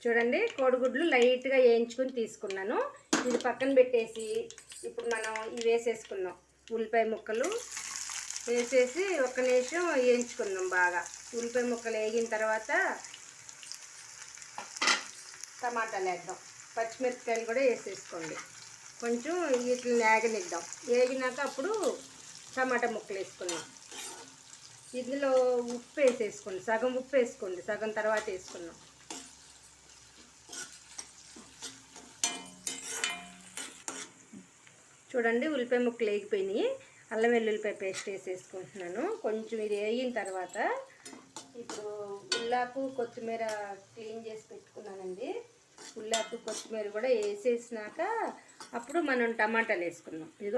చూడండి, కోడిగుడ్లు లైట్గా వేయించుకొని తీసుకున్నాను. ఇది పక్కన పెట్టేసి ఇప్పుడు మనం ఇవి వేసేసుకున్నాం. ఉల్లిపాయ ముక్కలు వేసేసి ఒక్క నిమిషం వేయించుకున్నాం బాగా. ఉల్లిపాయ ముక్కలు వేగిన తర్వాత టమాటాలు వేద్దాం. పచ్చిమిరపకాయలు కూడా వేసేసుకోండి. కొంచెం వీటిని వేగనిద్దాం. వేగినాక అప్పుడు టమాటా ముక్కలు వేసుకున్నాం. ఇందులో ఉప్పు వేసేసుకోండి. సగం ఉప్పు వేసుకోండి, సగం తర్వాత వేసుకున్నాం. చూడండి, ఉల్లిపాయ ముక్కలు వేగిపోయినాయి. అల్లం వెల్లుల్లిపాయ పేస్ట్ వేసేసుకుంటున్నాను. కొంచెం ఇది వేగిన తర్వాత ఇప్పుడు ఉల్లాకు కొత్తిమీర క్లీన్ చేసి పెట్టుకున్నానండి. ఉల్లాకు కొత్తిమీర కూడా వేసేసినాక అప్పుడు మనం టమాటాలు వేసుకున్నాం. ఇదిగో